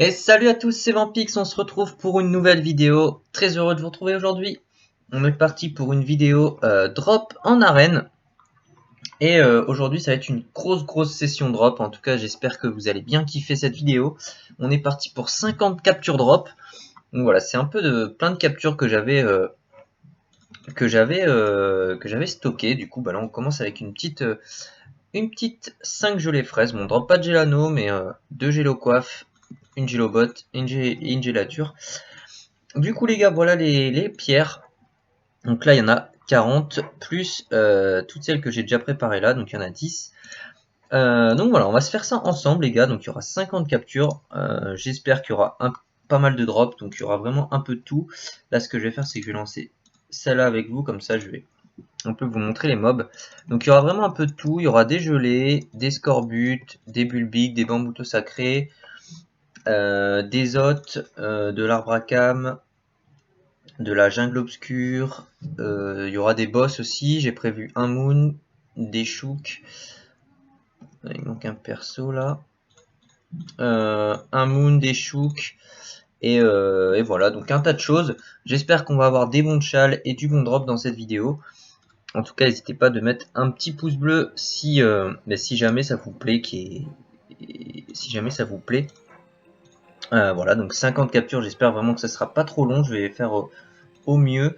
Et salut à tous, c'est Vampix, on se retrouve pour une nouvelle vidéo. Très heureux de vous retrouver aujourd'hui. On est parti pour une vidéo drop en arène. Et aujourd'hui ça va être une grosse session drop. En tout cas j'espère que vous allez bien kiffer cette vidéo. On est parti pour 50 captures drop. Donc voilà, c'est un peu de plein de captures que j'avais stocké. Du coup bah là on commence avec une petite 5 gelées fraises. Bon, on drop pas de Gelano, mais 2 Gelo Coiffe, une Gelobot et une Gélature. Du coup, les gars, voilà les pierres. Donc là, il y en a 40, plus toutes celles que j'ai déjà préparées là, donc il y en a 10. Donc voilà, on va se faire ça ensemble, les gars. Donc il y aura 50 captures. J'espère qu'il y aura pas mal de drops, donc il y aura vraiment un peu de tout. Là, ce que je vais faire, c'est que je vais lancer celle-là avec vous, comme ça, je vais un peu vous montrer les mobs. Donc il y aura vraiment un peu de tout. Il y aura des gelées, des scorbutes, des bulbiques, des bamboutos sacrés, des hôtes, de l'arbre à cam, de la jungle obscure. Il y aura des boss aussi. J'ai prévu un moon, des shooks. Il manque un perso là. Un moon, des shooks. Et voilà, donc un tas de choses. J'espère qu'on va avoir des bons chals et du bon drop dans cette vidéo. En tout cas, n'hésitez pas de mettre un petit pouce bleu si jamais ça vous plaît. Si jamais ça vous plaît. Voilà, donc 50 captures. J'espère vraiment que ça sera pas trop long. Je vais faire au mieux.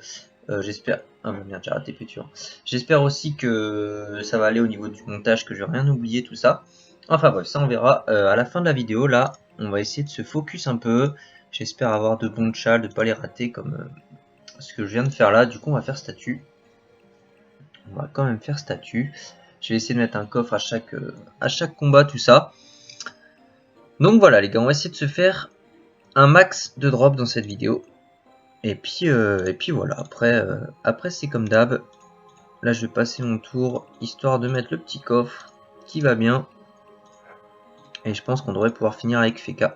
J'espère. Ah bon, merde, j'ai raté futur. J'espère aussi que ça va aller au niveau du montage, que je vais rien oublier, tout ça. Enfin bref, ça on verra à la fin de la vidéo. Là, on va essayer de se focus un peu. J'espère avoir de bons chals, de pas les rater comme ce que je viens de faire là. Du coup, on va faire statut. On va quand même faire statut. Je vais essayer de mettre un coffre à chaque combat, tout ça. Donc voilà, les gars, on va essayer de se faire un max de drop dans cette vidéo. Et puis voilà, après c'est comme d'hab. Là, je vais passer mon tour, histoire de mettre le petit coffre qui va bien. Et je pense qu'on devrait pouvoir finir avec Feka.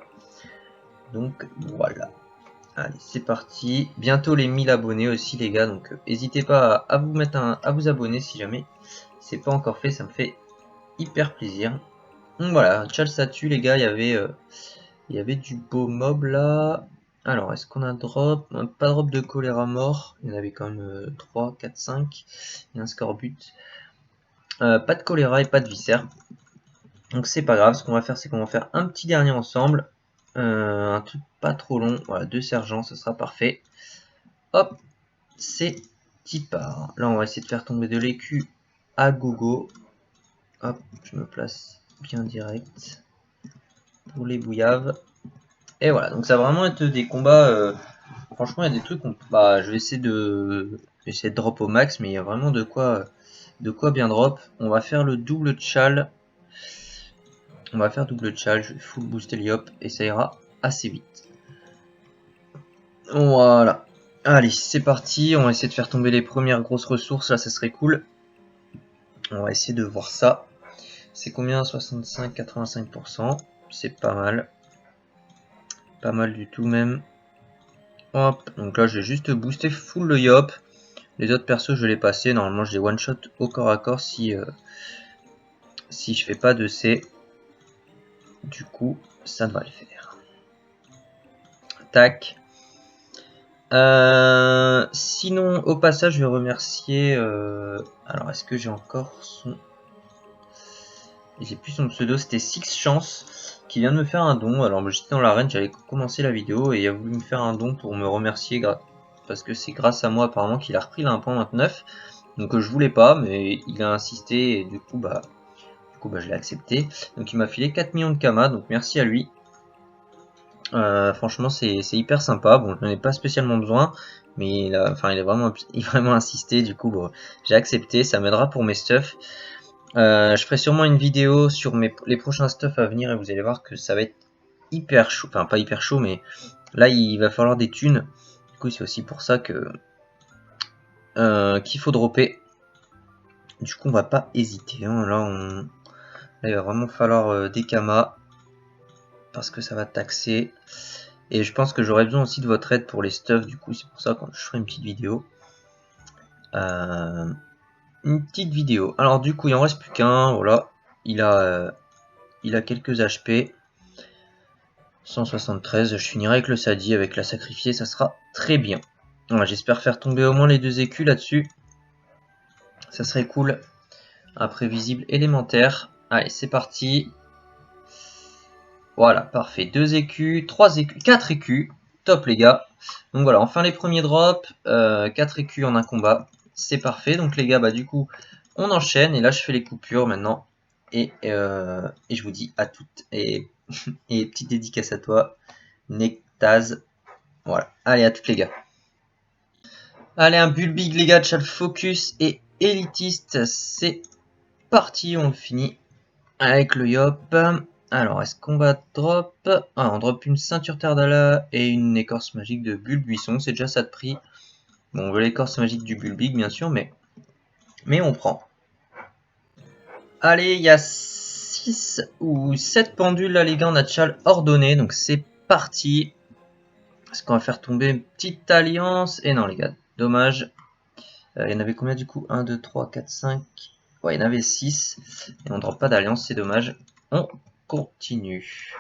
Donc voilà. Allez, c'est parti. Bientôt les 1000 abonnés aussi, les gars. Donc n'hésitez pas à vous abonner si jamais c'est pas encore fait. Ça me fait hyper plaisir. Donc voilà, Chal statut, les gars. Il y avait du beau mob là. Alors, est-ce qu'on a un drop? Pas de drop de choléra mort. Il y en avait quand même 3, 4, 5. Et un scorbut. Pas de choléra et pas de viscère. Donc c'est pas grave, ce qu'on va faire, c'est qu'on va faire un petit dernier ensemble. Un truc pas trop long. Voilà, 2 sergents, ce sera parfait. Hop, c'est part. Là, on va essayer de faire tomber de l'écu à gogo. Hop, je me place bien direct pour les bouillaves. Et voilà, donc ça va vraiment être des combats. Franchement, il y a des trucs. Je vais essayer de drop au max, mais il y a vraiment de quoi bien drop. On va faire le double chal. On va faire double chal, je vais full booster l'IOP et ça ira assez vite. Voilà. Allez, c'est parti. On va essayer de faire tomber les premières grosses ressources. Là, ça serait cool. On va essayer de voir ça. C'est combien? 65, 85%. C'est pas mal. Pas mal du tout même. Hop. Donc là, je vais juste booster full le IOP. Les autres persos, je vais les passer. Normalement, je les one-shot au corps à corps si je fais pas de C. Du coup, ça devrait le faire. Tac. Sinon, au passage, je vais remercier. Alors, est-ce que j'ai encore son. J'ai plus son pseudo, c'était Six Chance qui vient de me faire un don. Alors, j'étais dans l'arène, j'allais commencer la vidéo et il a voulu me faire un don pour me remercier parce que c'est grâce à moi apparemment qu'il a repris la 1.29. Donc, je voulais pas, mais il a insisté et du coup, je l'ai accepté. Donc, il m'a filé 4 millions de Kama, donc merci à lui. Franchement, c'est hyper sympa. Bon, je n'en ai pas spécialement besoin, mais il a vraiment insisté. Du coup, bon, j'ai accepté. Ça m'aidera pour mes stuffs. Je ferai sûrement une vidéo sur les prochains stuffs à venir et vous allez voir que ça va être hyper chaud. Enfin, pas hyper chaud, mais là, il va falloir des thunes. Du coup, c'est aussi pour ça qu'il faut dropper. Du coup, on va pas hésiter. Hein. Là, il va vraiment falloir des kamas parce que ça va taxer. Et je pense que j'aurai besoin aussi de votre aide pour les stuffs, du coup c'est pour ça que je ferai une petite vidéo. Alors du coup il en reste plus qu'un, voilà. Il a quelques HP. 173, je finirai avec le Sadi, avec la sacrifiée, ça sera très bien. Voilà, j'espère faire tomber au moins les 2 écus là-dessus. Ça serait cool. Imprévisible élémentaire. Allez, c'est parti. Voilà, parfait. 2 écus, 3 écus, 4 écus. Top les gars. Donc voilà, enfin les premiers drops. 4 écus en un combat. C'est parfait. Donc les gars, bah du coup, on enchaîne. Et là, je fais les coupures maintenant. Et je vous dis à toutes. Et petite dédicace à toi, Nectaz. Voilà. Allez, à toutes les gars. Allez, un Bulbig les gars, Chal Focus et élitiste. C'est parti, on finit avec le Yop. Alors, est-ce qu'on va drop? Ah, on drop une ceinture Terdala et une écorce magique de Bulbuisson. C'est déjà ça de prix. Bon, on veut l'écorce magique du Bulbig, bien sûr, mais on prend. Allez, il y a 6 ou 7 pendules là, les gars. On a Chal ordonné, donc c'est parti. Est-ce qu'on va faire tomber une petite alliance? Et non, les gars, dommage. Il y en avait combien du coup? 1, 2, 3, 4, 5. Ouais, il y en avait 6. Et on ne drop pas d'alliance, c'est dommage. On continue.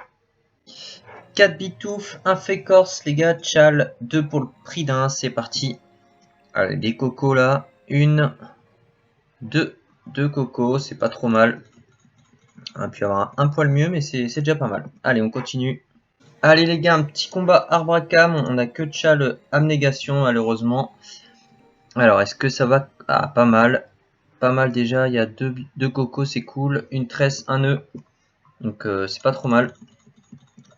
4 bitouf, un fécorce, les gars. Chal, 2 pour le prix d'un. C'est parti. Allez, des cocos là. 1, 2. 2 cocos, c'est pas trop mal. On a pu avoir un poil mieux, mais c'est déjà pas mal. Allez, on continue. Allez les gars, un petit combat arbre à cam. On a que Chal abnégation malheureusement. Alors, est-ce que ça va? Ah, pas mal. Pas mal déjà. Il y a 2 cocos, c'est cool. Une tresse, un nœud. Donc, c'est pas trop mal.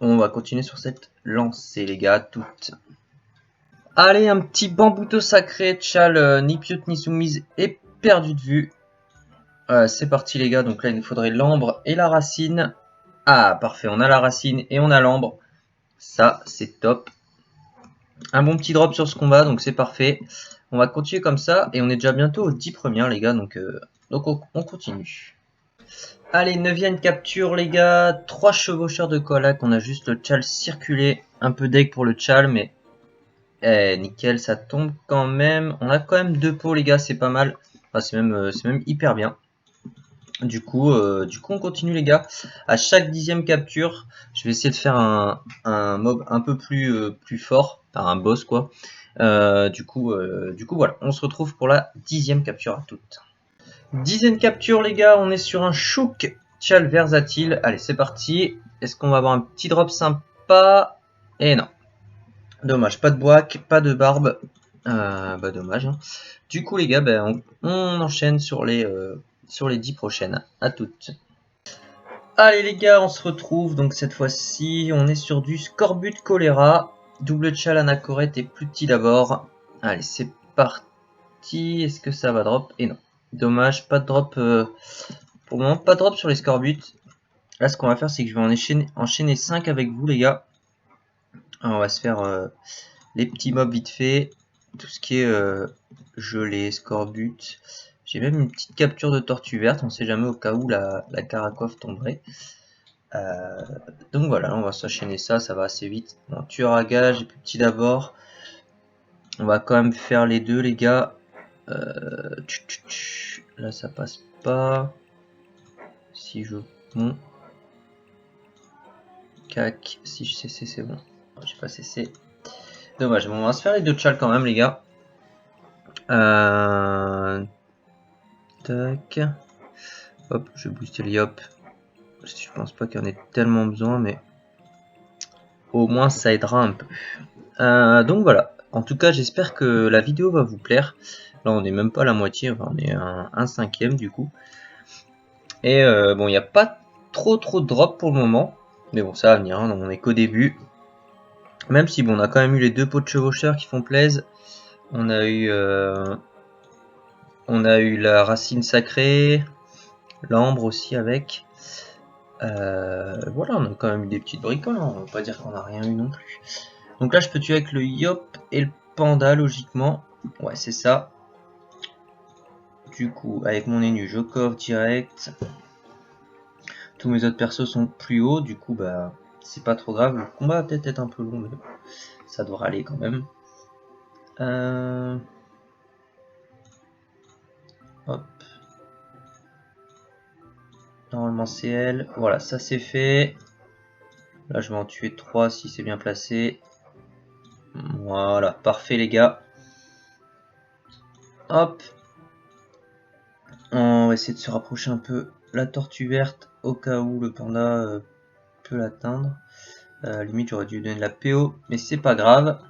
On va continuer sur cette lancée, les gars, toutes. Allez, un petit bambouto sacré. Chal, ni piot ni soumise est perdu de vue. C'est parti, les gars. Donc là, il nous faudrait l'ambre et la racine. Ah, parfait. On a la racine et on a l'ambre. Ça, c'est top. Un bon petit drop sur ce combat, donc c'est parfait. On va continuer comme ça, et on est déjà bientôt aux 10 premières, les gars, donc on continue. Allez, 9ème capture, les gars. 3 chevaucheurs de Kolac, on a juste le Chal circulé. Un peu deck pour le Chal, mais nickel, ça tombe quand même. On a quand même 2 pots, les gars, c'est pas mal. Enfin, c'est même hyper bien. Du coup, on continue, les gars. À chaque 10ème capture, je vais essayer de faire un mob un peu plus fort, enfin un boss quoi. Du coup, voilà, on se retrouve pour la 10ème capture à toutes. 10ème capture, les gars, on est sur un Chouk Chal versatile. Allez, c'est parti. Est-ce qu'on va avoir un petit drop sympa? Et non. Dommage, pas de boac, pas de barbe. Bah dommage. Hein. Du coup, les gars, on enchaîne sur les 10 prochaines. À toutes. Allez les gars, on se retrouve. Donc cette fois-ci, on est sur du Scorbut Choléra. Double Chal Anacorette et plus petit d'abord. Allez, c'est parti. Est-ce que ça va drop? Et non. Dommage, pas de drop. Pour le moment, pas de drop sur les Scorbut. Là, ce qu'on va faire, c'est que je vais enchaîner 5 avec vous, les gars. Alors, on va se faire les petits mobs vite fait. Tout ce qui est gelé, Scorbut. J'ai même une petite capture de tortue verte. On sait jamais au cas où la Caracof tomberait. Donc voilà, on va s'enchaîner ça, ça va assez vite. Bon, tueur à gage et plus petit d'abord. On va quand même faire les deux, les gars. Là, ça passe pas. Si je... Bon. Cac. Si je cesse, c'est bon. J'ai pas cessé. Dommage. Bon, on va se faire les deux chals quand même, les gars. Tac. Hop, je vais booster le yop. Je pense pas qu'il y en ait tellement besoin, mais au moins ça aidera un peu. Donc voilà. En tout cas, j'espère que la vidéo va vous plaire. Là, on est même pas à la moitié, enfin, on est à un cinquième du coup. Et bon, il n'y a pas trop de drop pour le moment. Mais bon, ça va venir, hein, on est qu'au début. Même si bon, on a quand même eu les 2 pots de chevaucheurs qui font plaisir. On a eu la racine sacrée, l'ambre aussi avec. Voilà, on a quand même eu des petites bricoles, hein, on va pas dire qu'on a rien eu non plus. Donc là, je peux tuer avec le Yop et le Panda, logiquement. Ouais, c'est ça. Du coup, avec mon Enu, je coffre direct. Tous mes autres persos sont plus hauts, du coup, bah, c'est pas trop grave. Le combat va peut-être être un peu long, mais ça devrait aller quand même. Hop. Normalement, c'est elle. Voilà, ça c'est fait. Là, je vais en tuer 3 si c'est bien placé. Voilà, parfait les gars. Hop. On va essayer de se rapprocher un peu la tortue verte au cas où le panda peut l'atteindre. Limite, j'aurais dû lui donner de la PO, mais c'est pas grave.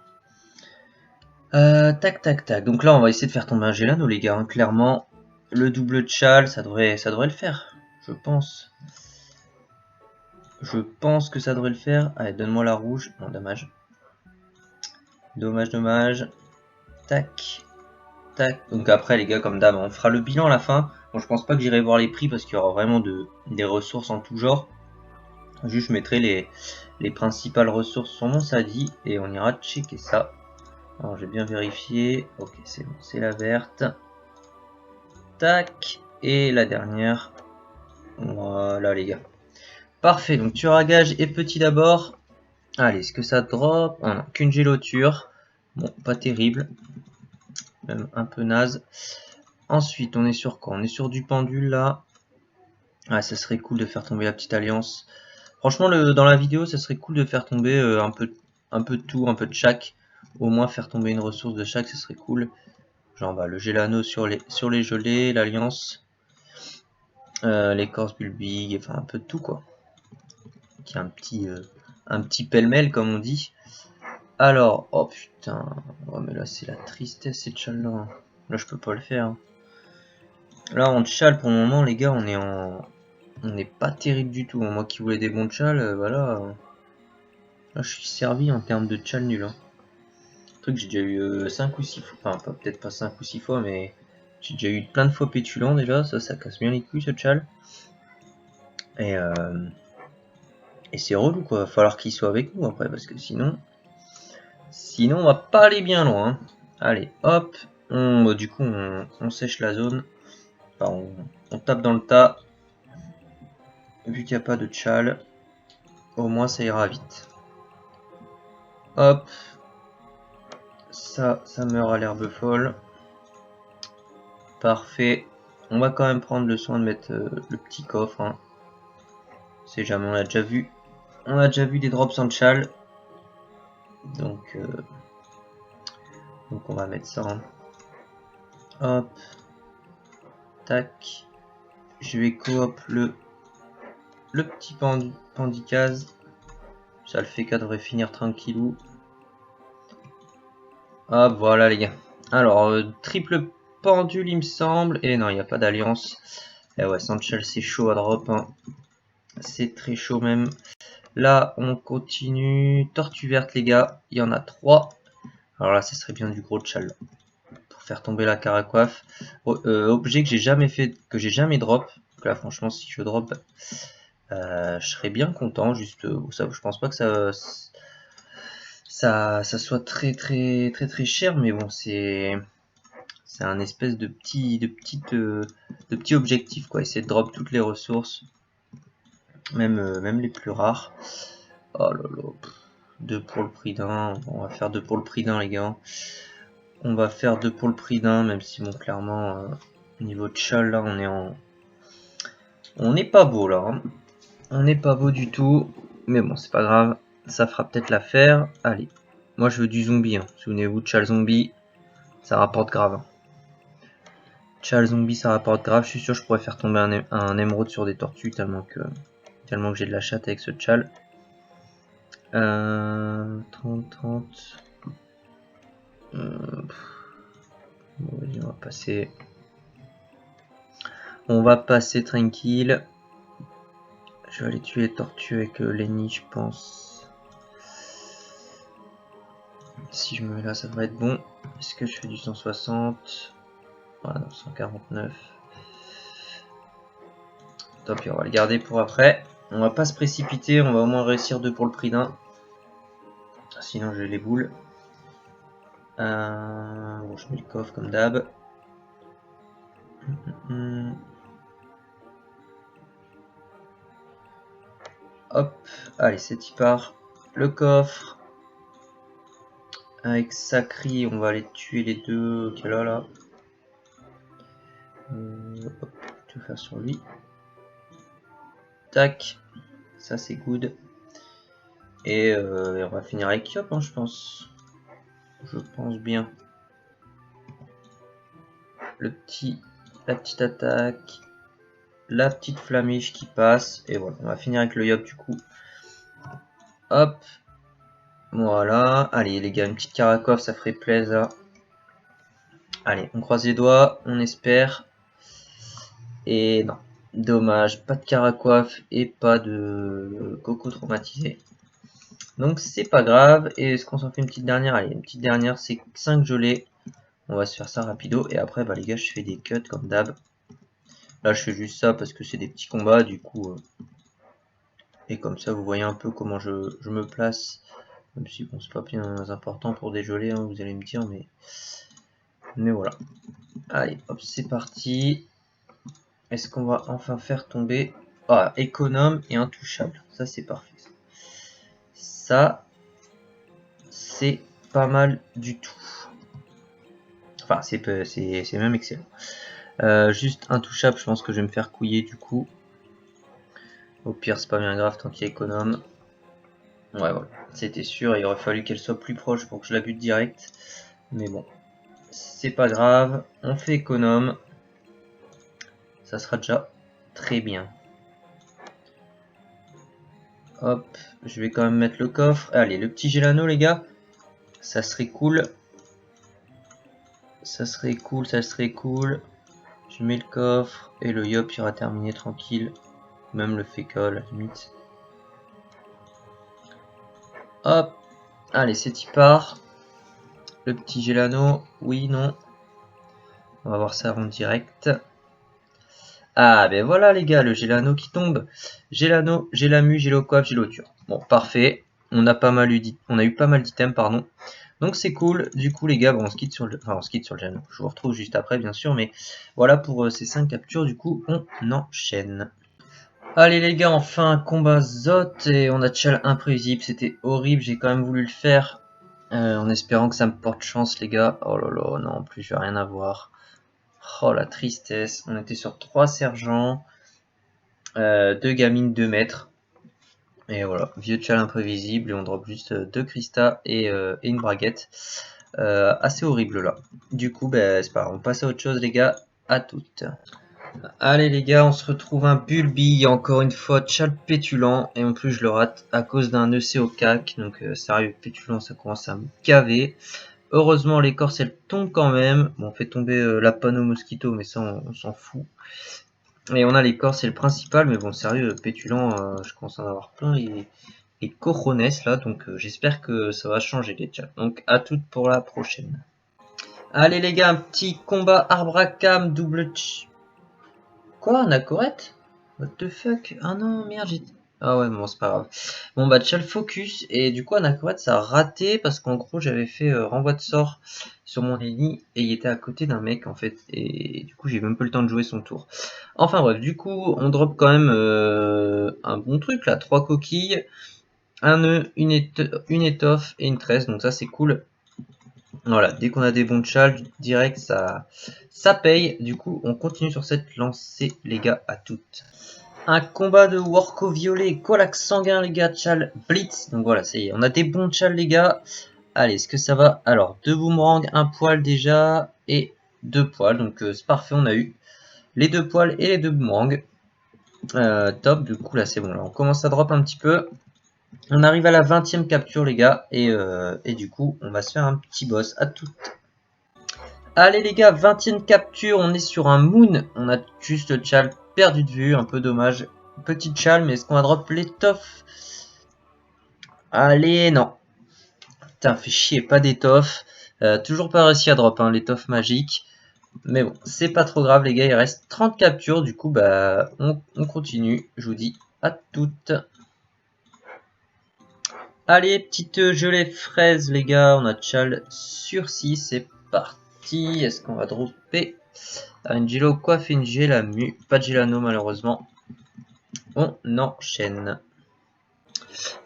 Tac, tac, tac. Donc là, on va essayer de faire tomber un Gélano, les gars. Hein. Clairement, le double Chal, ça devrait le faire. Je pense. Je pense que ça devrait le faire. Allez, donne-moi la rouge. Non, dommage. Dommage, dommage. Tac. Tac. Donc après, les gars, comme d'hab, on fera le bilan à la fin. Bon, je pense pas que j'irai voir les prix parce qu'il y aura vraiment des ressources en tout genre. Juste, je mettrai les principales ressources sur mon Sadi et on ira checker ça. Alors, j'ai bien vérifié. Ok, c'est bon, c'est la verte. Tac. Et la dernière. Voilà, les gars. Parfait, donc tueur à gage et petit d'abord. Allez, est-ce que ça drop? Oh non, qu'une géloture. Bon, pas terrible. Même un peu naze. Ensuite, on est sur quoi? On est sur du pendule là. Ah, ça serait cool de faire tomber la petite alliance. Franchement, dans la vidéo, ça serait cool de faire tomber un peu de tout, un peu de chaque. Au moins faire tomber une ressource de chaque, ça serait cool. Genre bah, le Gélano sur les gelées, l'alliance, l'écorce bulbig, enfin un peu de tout quoi. Qui est un petit pêle-mêle comme on dit. Alors, oh putain, oh mais là c'est la tristesse cette chale là. Là je peux pas le faire. Là en chale pour le moment les gars on n'est pas terrible du tout. Moi qui voulais des bons chales, voilà. Là je suis servi en termes de chale nul. Hein. Truc j'ai déjà eu 5 ou 6 fois, enfin peut-être pas 5 ou 6 fois mais j'ai déjà eu plein de fois pétulant déjà, ça casse bien les couilles ce chale. Et c'est relou quoi, va falloir qu'il soit avec nous après parce que sinon on va pas aller bien loin. Hein. Allez, hop, du coup on sèche la zone, enfin, on tape dans le tas, vu qu'il n'y a pas de chal, au moins ça ira vite. Hop, ça meurt à l'herbe folle. Parfait, on va quand même prendre le soin de mettre le petit coffre. Hein. C'est jamais, on a déjà vu des drops en chal, donc on va mettre ça. Hein. Hop, tac, je vais coop le petit pandicase. Ça le fait qu'à devrait finir tranquillou. Hop, voilà les gars. Alors, triple pendule il me semble. Et non, il n'y a pas d'alliance. Et ouais, Sanchel c'est chaud à drop. Hein. C'est très chaud même. Là, on continue. Tortue verte les gars. Il y en a 3. Alors là, ça serait bien du gros chal. Pour faire tomber la caracoiffe. Objet que j'ai jamais fait, que j'ai jamais drop. Donc là, franchement, si je drop, je serais bien content. Juste, ça, je pense pas que ça soit très cher, mais bon, c'est un espèce de petit objectif quoi, essayer de drop toutes les ressources, même les plus rares. Oh là là, 2 pour le prix d'un, on va faire 2 pour le prix d'un les gars. On va faire 2 pour le prix d'un, même si bon clairement au niveau de chal là on n'est pas beau là. Hein. On n'est pas beau du tout, mais bon c'est pas grave, ça fera peut-être l'affaire. Allez, moi je veux du zombie, hein. Souvenez-vous de chal zombie, ça rapporte grave. Hein. Chal zombie ça rapporte grave, je suis sûr que je pourrais faire tomber un émeraude sur des tortues tellement que j'ai de la chatte avec ce chal. 30. Bon, vas-y, on va passer. On va passer tranquille. Je vais aller tuer les tortues avec Lenny, je pense. Si je me mets là, ça devrait être bon. Est-ce que je fais du 160? Voilà, 149. Tant pis, on va le garder pour après. On va pas se précipiter, on va au moins réussir 2 pour le prix d'un. Sinon j'ai les boules. Bon, je mets le coffre comme d'hab. Hop, allez c'est y part. Le coffre. Avec Sacri, on va aller tuer les deux qu'il y a là. Hop, je vais faire sur lui. Tac, ça c'est good. Et on va finir avec Yop, hein, je pense. Je pense bien. La petite attaque. La petite flamiche qui passe. Et voilà, on va finir avec le Yop du coup. Hop. Voilà. Allez les gars, une petite Caracof, ça ferait plaisir. Allez, on croise les doigts, on espère. Et non. Dommage, pas de Caracoif et pas de Coco traumatisé. Donc c'est pas grave. Et est-ce qu'on s'en fait une petite dernière? Allez, une petite dernière, c'est 5 gelées. On va se faire ça rapido. Et après, bah les gars, je fais des cuts comme d'hab. Là, je fais juste ça parce que c'est des petits combats, du coup. Et comme ça, vous voyez un peu comment je me place. Même si, bon, c'est pas bien important pour des gelées, hein, vous allez me dire, mais voilà. Allez, hop, c'est parti. Est-ce qu'on va enfin faire tomber... Ah, économe et intouchable. Ça, c'est parfait. Ça, c'est pas mal du tout. Enfin, c'est même excellent. Juste intouchable, je pense que je vais me faire couiller du coup. Au pire, c'est pas bien grave tant qu'il y a économe. Ouais, voilà. C'était sûr, il aurait fallu qu'elle soit plus proche pour que je la bute direct. Mais bon, c'est pas grave. On fait économe. Ça sera déjà très bien. Hop, je vais quand même mettre le coffre. Allez, le petit Gélano, les gars. Ça serait cool. Ça serait cool, ça serait cool. Je mets le coffre et le Yop ira terminer tranquille. Même le Féca, à la limite. Hop, allez, c'est y part. Le petit Gélano, oui, non. On va voir ça en direct. Ah, ben voilà, les gars, le Gélano qui tombe. Gélano, Gélamu, Gélocoif, Géloture. Bon, parfait. On a eu pas mal d'items, pardon. Donc c'est cool. Du coup, les gars, bon, on se quitte sur le, enfin, on se quitte sur le Gélano. Je vous retrouve juste après, bien sûr, mais voilà pour ces 5 captures. Du coup, on enchaîne. Allez les gars, enfin un combat Zot et on a Tchal imprévisible, c'était horrible, j'ai quand même voulu le faire en espérant que ça me porte chance les gars. Oh là là, non, en plus je vais rien avoir. Oh la tristesse, on était sur 3 sergents, 2 gamines 2 mètres. Et voilà, vieux Tchal imprévisible et on drop juste 2 Krista et une braguette. Assez horrible là. Du coup, ben, c'est pas grave, on passe à autre chose les gars, à toutes. Allez les gars, on se retrouve un Bulbi, encore une fois Tchal pétulant, et en plus je le rate à cause d'un EC au cac, donc sérieux pétulant ça commence à me gaver. Heureusement l'écorce elle tombe quand même, bon on fait tomber la panneau mosquito mais ça on s'en fout. Et on a l'écorce c'est le principal, mais bon sérieux pétulant je commence à en avoir plein les cojones là, donc j'espère que ça va changer les chats. Donc à toutes pour la prochaine. Allez les gars, un petit combat arbre à cam double Quoi, Anacorette? What the fuck? Ah non, merde, j'ai... Ah ouais, bon, c'est pas grave. Bon, bah, Tchal focus, et du coup, Anacorette, ça a raté, parce qu'en gros, j'avais fait renvoi de sort sur mon ennemi, et il était à côté d'un mec, en fait, et du coup, j'ai même pas le temps de jouer son tour. Enfin bref, du coup, on drop quand même un bon truc, là, 3 coquilles, un nœud, une étoffe et une tresse, donc ça, c'est cool. Voilà, dès qu'on a des bons tchals, direct, ça paye. Du coup, on continue sur cette lancée, les gars, à toutes. Un combat de Worko violet, Colax sanguin, les gars, tchal, blitz. Donc voilà, ça y est, on a des bons tchals, les gars. Allez, est-ce que ça va? Alors, 2 boomerangs, un poil déjà, et 2 poils. Donc c'est parfait, on a eu les 2 poils et les 2 boomerangs. Top, du coup, là, c'est bon. Là, on commence à drop un petit peu. On arrive à la 20e capture, les gars, et du coup, on va se faire un petit boss à toutes. Allez les gars, 20e capture, on est sur un moon, on a juste le Tchal perdu de vue, un peu dommage. Petit Tchal, mais est-ce qu'on va drop l'étoffe? Allez, non. Putain, fait chier, pas d'étoffe. Toujours pas réussi à drop hein, l'étoffe magique. Mais bon, c'est pas trop grave les gars, il reste 30 captures, du coup bah on continue, je vous dis à toutes. Allez, petite gelée fraise les gars, on a Tchal sur 6, c'est parti. Est-ce qu'on va dropper une Gelo coiffe et une Gélamu, pas de Gélano malheureusement. On enchaîne.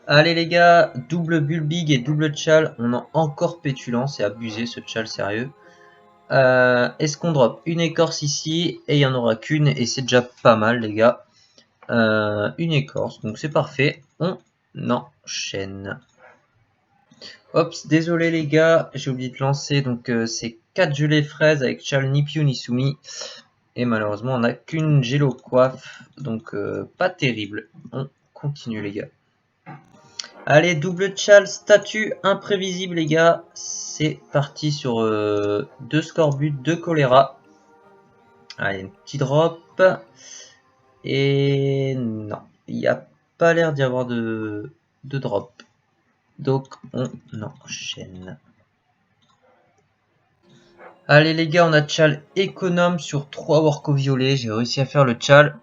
Allez les gars, double Bulbig et double Tchal, on a encore pétulant, c'est abusé ce Tchal sérieux. Est-ce qu'on drop une écorce ici et il n'y en aura qu'une et c'est déjà pas mal les gars. Une écorce, donc c'est parfait. On enchaîne. Hop, désolé les gars, j'ai oublié de lancer, donc c'est 4 gelées fraises avec Chal ni Piu ni Sumi. Et malheureusement, on n'a qu'une Gelo coiffe, donc pas terrible. On continue les gars. Allez, double Chal, statut imprévisible les gars. C'est parti sur 2 scorbut, 2 choléra. Allez, un petit drop. Et non, il n'y a pas l'air d'y avoir de drop. Donc on enchaîne. Allez les gars, on a Chal économe sur 3 Worko violet. J'ai réussi à faire le Chal.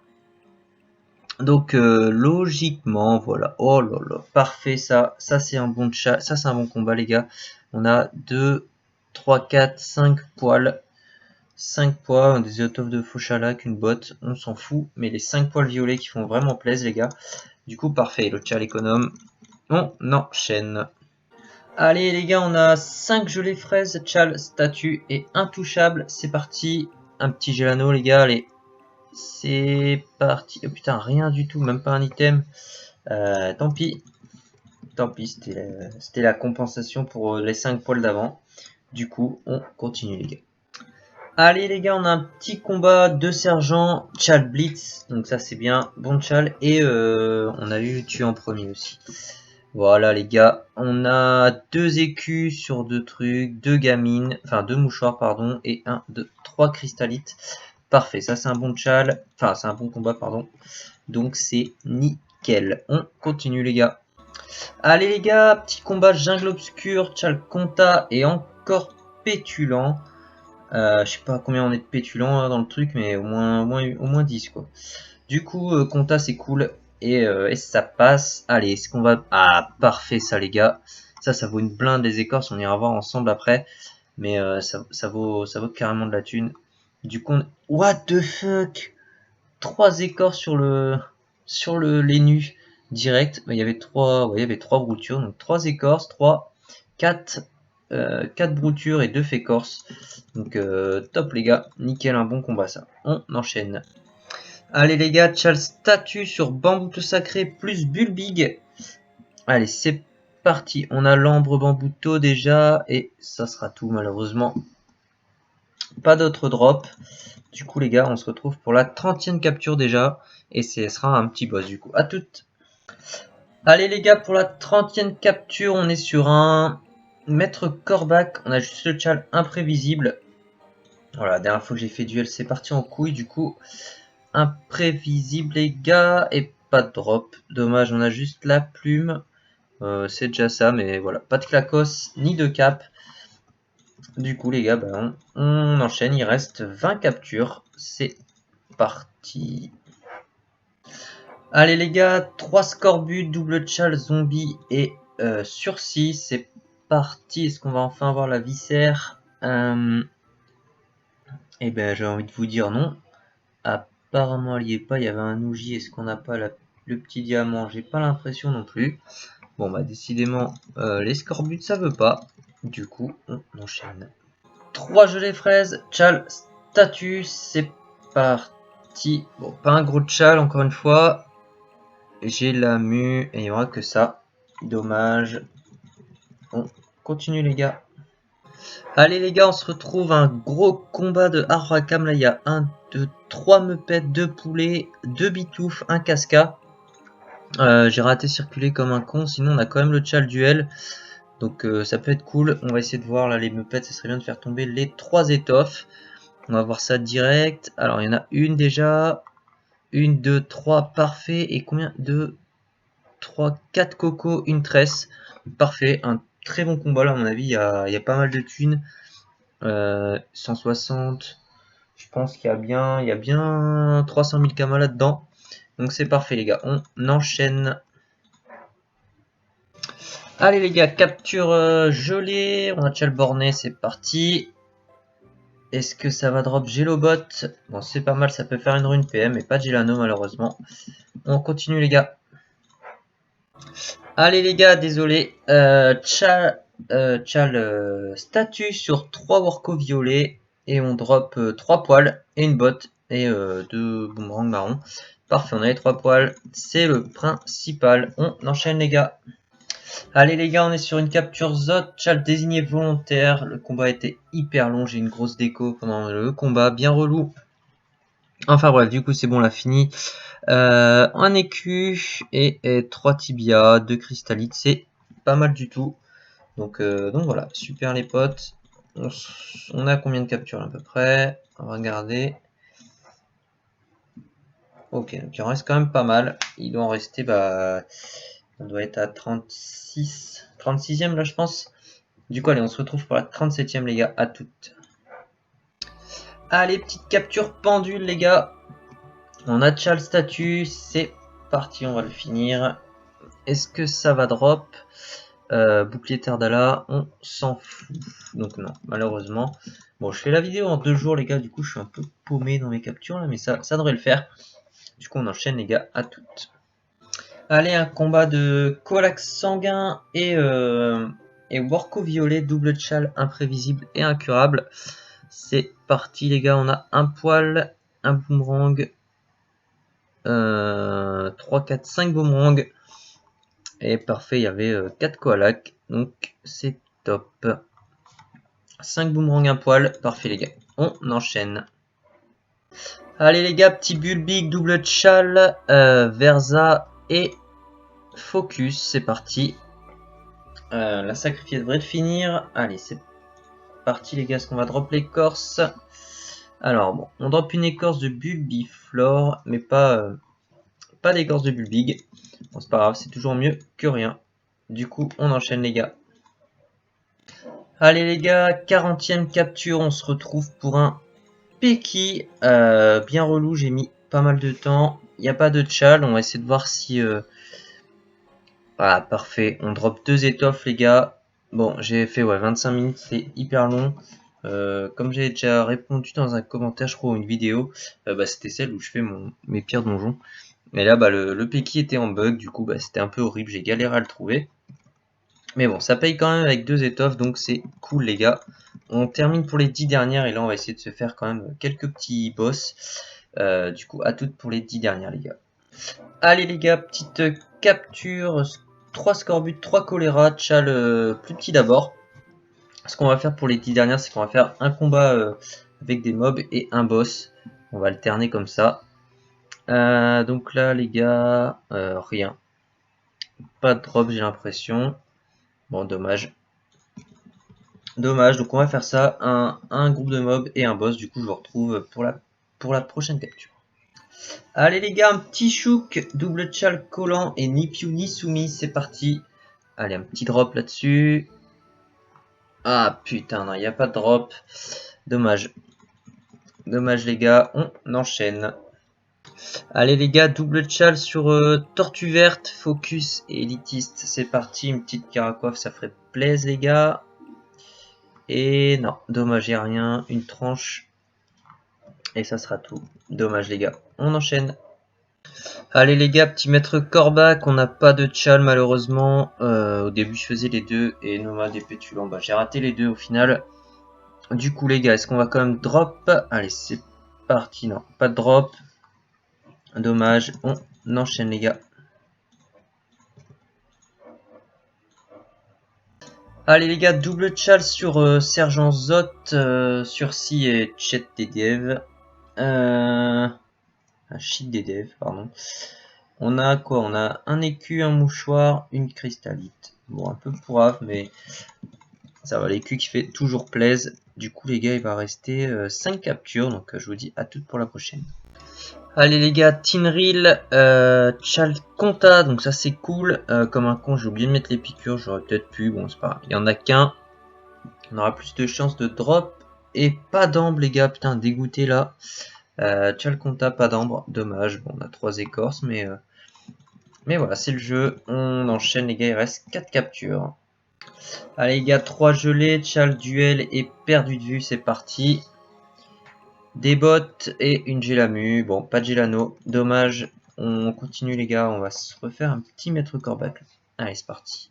Donc logiquement, voilà. Oh là là, parfait ça. Ça c'est un bon Chal. Ça c'est un bon combat les gars. On a 2, 3, 4, 5 poils. 5 poils, des étoffes de Fauchalak, une botte, on s'en fout. Mais les 5 poils violets qui font vraiment plaisir les gars. Du coup parfait, le Chal économe. On enchaîne. Allez les gars, on a 5 gelées fraises, Chal, statue et intouchable. C'est parti. Un petit Gelano les gars, allez. C'est parti. Oh putain, rien du tout, même pas un item. Tant pis. Tant pis, c'était la compensation pour les 5 poils d'avant. Du coup, on continue les gars. Allez les gars, on a un petit combat de sergent, Chal Blitz. Donc ça c'est bien, bon Chal. Et on a eu tué en premier aussi. Voilà les gars, on a 2 écus sur 2 trucs, 2 gamines, enfin 2 mouchoirs pardon, et 1, 2, 3 cristallites. Parfait, ça c'est un bon Chal, enfin c'est un bon combat pardon. Donc c'est nickel. On continue les gars. Allez les gars, petit combat jungle obscur, Chal Conta et encore pétulant. Je sais pas combien on est de pétulant hein, dans le truc, mais au moins 10 quoi. Du coup, Conta c'est cool. Et ça passe. Allez, est-ce qu'on va... Ah, parfait ça les gars. Ça vaut une blinde les écorces, on ira voir ensemble après. Mais ça vaut carrément de la thune. Du coup, what the fuck, 3 écorces sur les nus direct. Il y avait 3 broutures. Donc 3 écorces, 4 broutures et 2 fécorces. Donc top les gars, nickel, un bon combat ça. On enchaîne. Allez les gars, Chal statue sur bambou sacré plus bulbig. Allez, c'est parti. On a l'ambre bambouto déjà. Et ça sera tout malheureusement. Pas d'autres drops. Du coup les gars, on se retrouve pour la 30e capture déjà. Et ce sera un petit boss du coup. À toutes. Allez les gars, pour la 30e capture, on est sur un maître Corbac. On a juste le Chal imprévisible. Voilà, la dernière fois que j'ai fait duel, c'est parti en couille. Du coup, imprévisible les gars, et pas de drop. Dommage, on a juste la plume. C'est déjà ça, mais voilà, pas de clacos ni de cap. Du coup les gars, bah, on enchaîne, il reste 20 captures. C'est parti. Allez les gars, 3 scorbut, double Chal, zombie et sursis. C'est parti, est-ce qu'on va enfin avoir la viscère? Eh ben j'ai envie de vous dire non. Apparemment elle y est pas, il y avait un Ouji, est-ce qu'on n'a pas le petit diamant? J'ai pas l'impression non plus. Bon bah décidément les scorbuts ça veut pas. Du coup on enchaîne. 3 gelées fraises, Chal statue, c'est parti. Bon pas un gros Chal encore une fois. J'ai la mu et il n'y aura que ça. Dommage. On continue les gars. Allez les gars, on se retrouve un gros combat de Arrakam. Là il y a 1, 2, 3 meupettes, 2 poulets, 2 bitoufs, 1 casca. J'ai raté circuler comme un con, sinon on a quand même le Chal duel. Donc ça peut être cool. On va essayer de voir là les meupettes, ça serait bien de faire tomber les 3 étoffes. On va voir ça direct. Alors il y en a une déjà. 1, 2, 3, parfait. Et combien? 2, 3, 4 cocos, une tresse. Parfait, un très bon combat là à mon avis, il y a pas mal de thunes. 160, je pense qu'il y a bien 300 000 kamas là-dedans. Donc c'est parfait les gars, on enchaîne. Allez les gars, capture gelée, on a déjà le borné, c'est parti. Est-ce que ça va drop Gelobot? Bon c'est pas mal, ça peut faire une rune PM, mais pas de Gelano malheureusement. On continue les gars. Allez les gars, désolé. Chal statue sur 3 Worko violets. Et on drop 3 poils et une botte. et 2 boomerangs marrons. Parfait, on a les 3 poils, c'est le principal. On enchaîne les gars. Allez les gars, on est sur une capture Zot, Chal désigné volontaire. Le combat était hyper long, j'ai une grosse déco pendant le combat, bien relou. Enfin bref, du coup c'est bon, on l'a fini. Un écu et 3 tibias, 2 cristallites, c'est pas mal du tout. Donc voilà, super les potes. On a combien de captures à peu près? On va regarder. Ok, donc il en reste quand même pas mal. Il doit en rester, on doit être à 36e là je pense. Du coup allez, on se retrouve pour la 37e les gars, à toutes. Allez, petite capture pendule les gars. On a déjà le statut, c'est parti, on va le finir. Est-ce que ça va drop? Bouclier Terdala, on s'en fout. Donc non, malheureusement. Bon, je fais la vidéo en 2 jours les gars, du coup je suis un peu paumé dans mes captures là, mais ça devrait le faire. Du coup on enchaîne les gars, à toutes. Allez, un combat de Colax sanguin et Worko violet, double chal imprévisible et incurable. C'est parti les gars, on a un poil, un boomerang, 3, 4, 5 boomerangs. Et parfait, il y avait 4 koalaks, donc c'est top. 5 boomerangs, un poil, parfait les gars. On enchaîne. Allez les gars, petit Bulbig, double chal, Versa et Focus, c'est parti. La sacrifiée devrait finir. Allez, c'est parti les gars, est-ce qu'on va drop l'écorce? Alors bon, on drop une écorce de Bulbiflore, mais pas d'écorce de Bulbig. Bon, c'est pas grave, c'est toujours mieux que rien. Du coup, on enchaîne les gars. Allez les gars, 40e capture, on se retrouve pour un Peki. Bien relou, j'ai mis pas mal de temps. Il n'y a pas de chal, on va essayer de voir si... Ah, parfait, on drop 2 étoffes les gars. Bon, j'ai fait 25 minutes, c'est hyper long. Comme j'ai déjà répondu dans un commentaire, je crois, ou une vidéo, c'était celle où je fais mes pires donjons. Et là, le Peki était en bug, du coup, c'était un peu horrible, j'ai galéré à le trouver. Mais bon, ça paye quand même avec 2 étoffes, donc c'est cool les gars. On termine pour les 10 dernières, et là on va essayer de se faire quand même quelques petits boss. Du coup, à toutes pour les 10 dernières les gars. Allez les gars, petite capture, 3 scorbut, 3 choléra, Chal plus petit d'abord. Ce qu'on va faire pour les 10 dernières, c'est qu'on va faire un combat avec des mobs et un boss. On va alterner comme ça. Donc là les gars, rien. Pas de drop j'ai l'impression. Bon, dommage. Dommage, donc on va faire ça, un groupe de mobs et un boss, du coup je vous retrouve pour la prochaine capture. Allez les gars, un petit chouk, double chal collant et ni piou ni soumis, c'est parti. Allez, un petit drop là-dessus. Ah putain, non, il n'y a pas de drop. Dommage. Dommage les gars, on enchaîne. Allez les gars, double chal sur tortue verte, focus et élitiste, c'est parti. Une petite caracoif, ça ferait plaisir les gars. Et non, dommage, il n'y a rien. Une tranche. Et ça sera tout. Dommage les gars. On enchaîne. Allez les gars, petit maître Corbac. On n'a pas de chal malheureusement. Au début je faisais les deux. Et Nomade et Pétulant. J'ai raté les deux au final. Du coup les gars, est-ce qu'on va quand même drop? Allez, c'est parti. Non, pas de drop. Dommage. On enchaîne les gars. Allez les gars, double chal sur Sergent Zot, Sursi et Chet des devs. Un shit des devs, pardon. On a quoi? On a un écu, un mouchoir, une cristallite. Bon, un peu pourrave, mais ça va, l'écu qui fait toujours plaise. Du coup, les gars, il va rester 5 captures. Donc, je vous dis à toutes pour la prochaine. Allez, les gars, Tinril, Chalconta. Donc, ça, c'est cool. Comme un con, j'ai oublié de mettre les piqûres. J'aurais peut-être pu. Bon, c'est pas grave. Il y en a qu'un. On aura plus de chances de drop. Et pas d'ambre, les gars. Putain, dégoûté là. Chalconta, pas d'ambre. Dommage. Bon, on a 3 écorces, mais voilà, c'est le jeu. On enchaîne les gars, il reste 4 captures. Allez les gars, 3 gelées, Chal, duel et perdu de vue, c'est parti. Des bottes et une Gélamu. Bon, pas de Gélano, dommage. On continue les gars, on va se refaire un petit maître Corbac. Allez, c'est parti.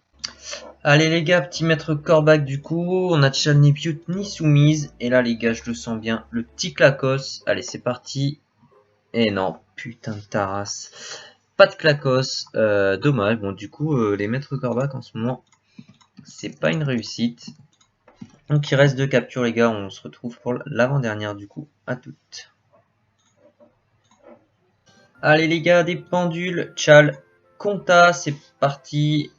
Allez les gars, petit maître Corbac du coup. On a Chal ni Piute ni soumise. Et là les gars, je le sens bien. Le petit clacos. Allez, c'est parti. Et non, putain de tarasse. Pas de clacos, dommage. Bon, du coup, les maîtres corbac en ce moment, c'est pas une réussite. Donc il reste 2 captures les gars, on se retrouve pour l'avant-dernière du coup. À toutes. Allez les gars, des pendules, Tchal, Compta, c'est parti.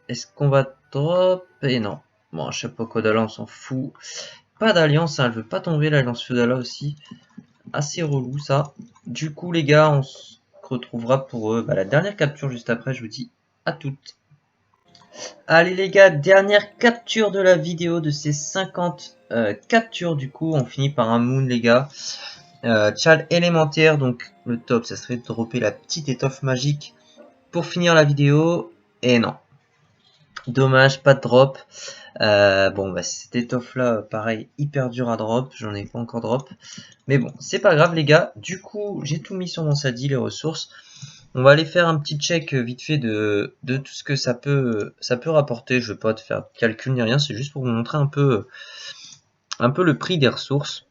Est-ce qu'on va drop? Et non. Bon, chapeau Kodala, on s'en fout. Pas d'alliance, hein, elle veut pas tomber l'alliance Feudala aussi. Assez relou ça. Du coup les gars, on se retrouvera pour la dernière capture juste après, je vous dis à toutes. Allez les gars, dernière capture de la vidéo de ces 50 captures du coup, on finit par un moon les gars. Tchal élémentaire, donc le top ça serait de dropper la petite étoffe magique pour finir la vidéo. Et non. Dommage, pas de drop. Bon bah cette étoffe là, pareil, hyper dur à drop, j'en ai pas encore drop. Mais bon, c'est pas grave les gars, du coup j'ai tout mis sur mon sadi, les ressources. On va aller faire un petit check vite fait de tout ce que ça peut rapporter. Je vais pas te faire de calcul ni rien, c'est juste pour vous montrer un peu le prix des ressources.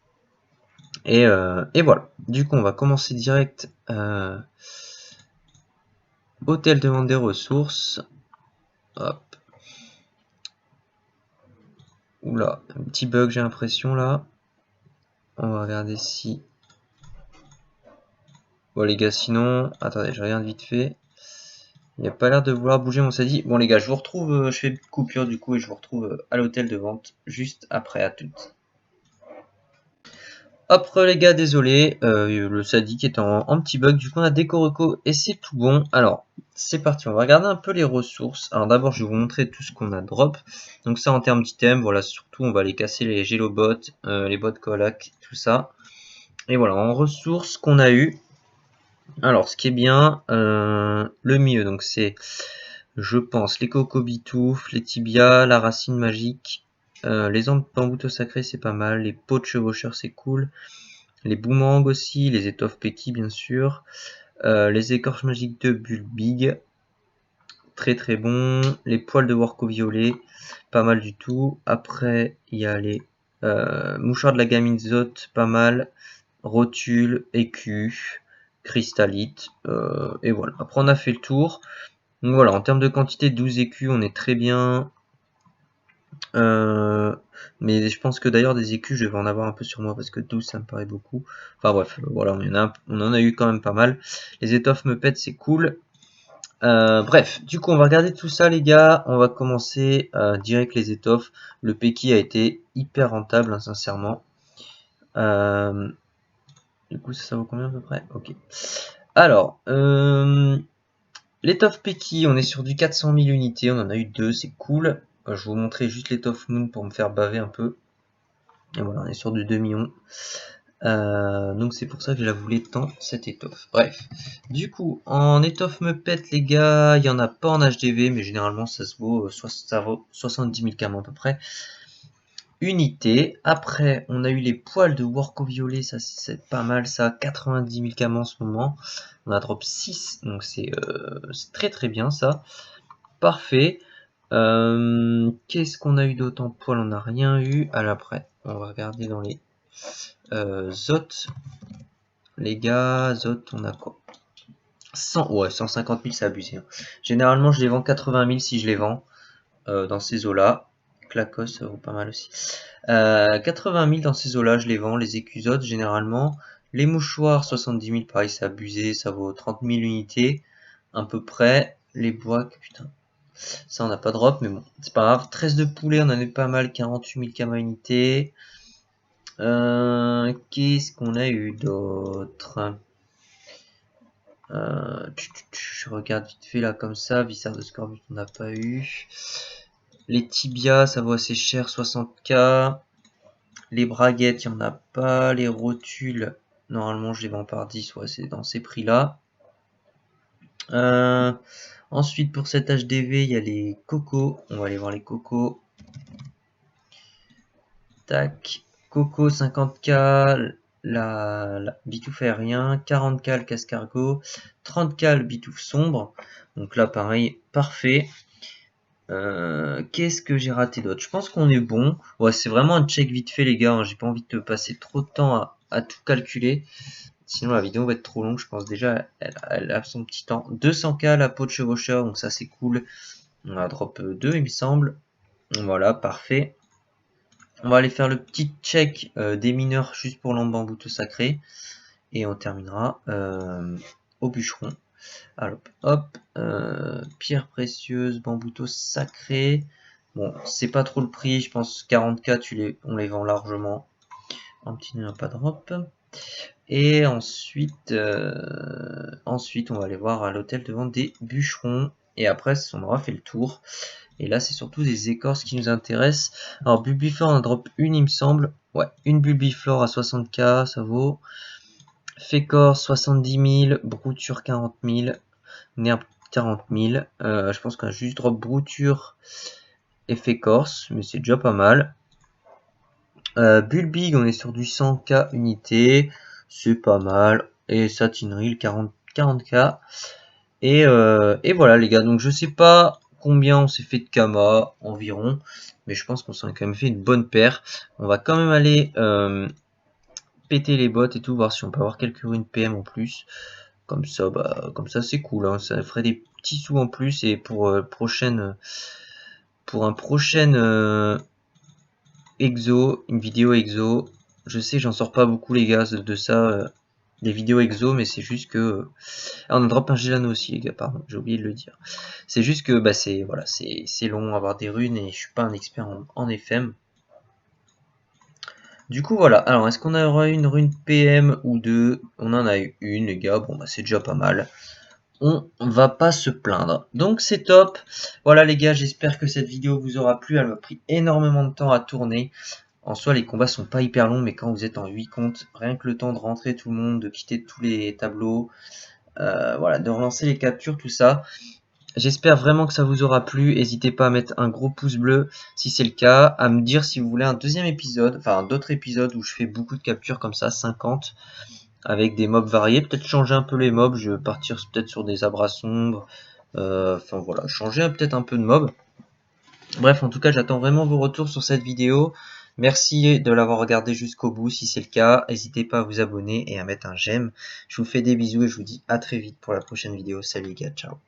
Et voilà. Du coup, on va commencer direct. Hôtel demande des ressources. Hop. Oula, un petit bug j'ai l'impression là. On va regarder si... Bon les gars, sinon... Attendez, je regarde vite fait. Il n'y a pas l'air de vouloir bouger mon sadi. Bon les gars, je vous retrouve, je fais une coupure du coup et je vous retrouve à l'hôtel de vente juste après, à toutes. Hop les gars, désolé, le sadique est en petit bug, du coup on a des Coroco et c'est tout bon. Alors, c'est parti, on va regarder un peu les ressources. Alors d'abord je vais vous montrer tout ce qu'on a drop. Donc ça en termes d'items, voilà, surtout on va les casser les Gélobots, les bots Colac, tout ça. Et voilà, en ressources qu'on a eu. Alors ce qui est bien, le mieux, donc c'est, je pense, les cocobitouf, les tibias, la racine magique, les bambouto sacrés c'est pas mal, les pots de chevaucheur c'est cool. Les boomerangs aussi, les étoffes Peki bien sûr, les écorches magiques de Bulbig, très très bon, les poils de Worco violet, pas mal du tout. Après il y a les mouchoirs de la gamine Zot, pas mal, rotule, écu, cristallite, et voilà. Après on a fait le tour. Donc voilà, en termes de quantité, 12 écus, on est très bien. Mais je pense que d'ailleurs des écus je vais en avoir un peu sur moi parce que 12 ça me paraît beaucoup. Enfin bref, voilà, on en a eu quand même pas mal. Les étoffes me pètent, c'est cool. Bref, du coup on va regarder tout ça les gars. On va commencer direct les étoffes. Le Peki a été hyper rentable, hein, sincèrement. Du coup ça vaut combien à peu près? Ok. Alors, l'étoffe Peki, on est sur du 400 000 unités, on en a eu 2, c'est cool. Je vais vous montrer juste l'étoffe Moon pour me faire baver un peu. Et voilà, on est sur du 2 millions. Donc c'est pour ça que je la voulais tant, cette étoffe. Bref, du coup, en étoffe me pète les gars, il n'y en a pas en HDV, mais généralement ça vaut 70 000 cam à peu près. Unité. Après, on a eu les poils de Worco violet, ça c'est pas mal ça, 90 000 cam en ce moment. On a drop 6, donc c'est très très bien ça. Parfait. Qu'est-ce qu'on a eu d'autre en poil? On n'a rien eu. Alors après, on va regarder dans les Zot. Les gars, Zot, on a quoi? 150 000, c'est abusé. Hein. Généralement, je les vends 80 000 si je les vends dans ces eaux-là. Clacos, ça vaut pas mal aussi. 80 000 dans ces eaux-là, je les vends. Les écusotes, généralement. Les mouchoirs, 70 000, pareil, c'est abusé. Ça vaut 30 000 unités, à peu près. Les bois, putain. Ça, on n'a pas drop, mais bon, c'est pas grave. 13 de poulet, on en a pas mal. 48 000 cam unités. Qu'est-ce qu'on a eu d'autre? Je regarde vite fait là comme ça. Vissard de Scorbut, on n'a pas eu. Les tibias, ça vaut assez cher, 60k. Les braguettes, il n'y en a pas. Les rotules, normalement je les vends par 10, ouais, c'est dans ces prix-là. Ensuite, pour cet HDV, il y a les cocos. On va aller voir les cocos. Tac. Coco, 50k. La bitouffe aérien. 40k le cascargot. 30k le bitouffe sombre. Donc là, pareil, parfait. Qu'est-ce que j'ai raté d'autre? Je pense qu'on est bon. Ouais, c'est vraiment un check vite fait, les gars. Hein. J'ai pas envie de passer trop de temps à tout calculer. Sinon la vidéo va être trop longue, je pense déjà elle a son petit temps. 200k la peau de chevaucheur, donc ça c'est cool. On a drop 2 il me semble. Voilà, parfait. On va aller faire le petit check des mineurs juste pour l'embambouto sacré. Et on terminera au bûcheron. Alors, hop, pierre précieuse, bambouto sacré. Bon, c'est pas trop le prix, je pense 40k, on les vend largement. Un petit nœud, pas drop. Et ensuite, on va aller voir à l'hôtel de vente des bûcherons. Et après, on aura fait le tour. Et là, c'est surtout des écorces qui nous intéressent. Alors, Bulbiflore, on drop une, il me semble. Ouais, une Bulbiflore à 60k, ça vaut. Fécor 70 000, Brouture 40 000, Nerf 40 000. Je pense qu'on a juste drop Brouture et Fécorce, mais c'est déjà pas mal. Bulbig, on est sur du 100k unité, c'est pas mal. Et Satinril 40k. Et voilà les gars, donc je sais pas combien on s'est fait de Kama environ, mais je pense qu'on s'en a quand même fait une bonne paire. On va quand même aller péter les bottes et tout, voir si on peut avoir quelques runes PM en plus. Comme ça, c'est cool, hein. Ça ferait des petits sous en plus. Et pour un prochain exo, une vidéo exo, je sais j'en sors pas beaucoup les gars de ça, des vidéos exo, mais c'est juste que on a drop un Gelano aussi les gars, pardon, j'ai oublié de le dire. C'est juste que c'est long à avoir des runes et je suis pas un expert en FM. Du coup voilà, alors est-ce qu'on aura une rune PM ou deux? On en a eu une les gars, bon bah c'est déjà pas mal. On va pas se plaindre. Donc c'est top. Voilà les gars, j'espère que cette vidéo vous aura plu. Elle m'a pris énormément de temps à tourner. En soi, les combats sont pas hyper longs, mais quand vous êtes en 8 comptes, rien que le temps de rentrer tout le monde, de quitter tous les tableaux, voilà, de relancer les captures, tout ça. J'espère vraiment que ça vous aura plu. N'hésitez pas à mettre un gros pouce bleu si c'est le cas, à me dire si vous voulez un deuxième épisode, enfin d'autres épisodes où je fais beaucoup de captures comme ça, 50, avec des mobs variés. Peut-être changer un peu les mobs, je vais partir peut-être sur des abras sombres. Enfin voilà, changer peut-être un peu de mobs. Bref, en tout cas, j'attends vraiment vos retours sur cette vidéo. Merci de l'avoir regardé jusqu'au bout. Si c'est le cas, n'hésitez pas à vous abonner et à mettre un j'aime. Je vous fais des bisous et je vous dis à très vite pour la prochaine vidéo. Salut les gars, ciao.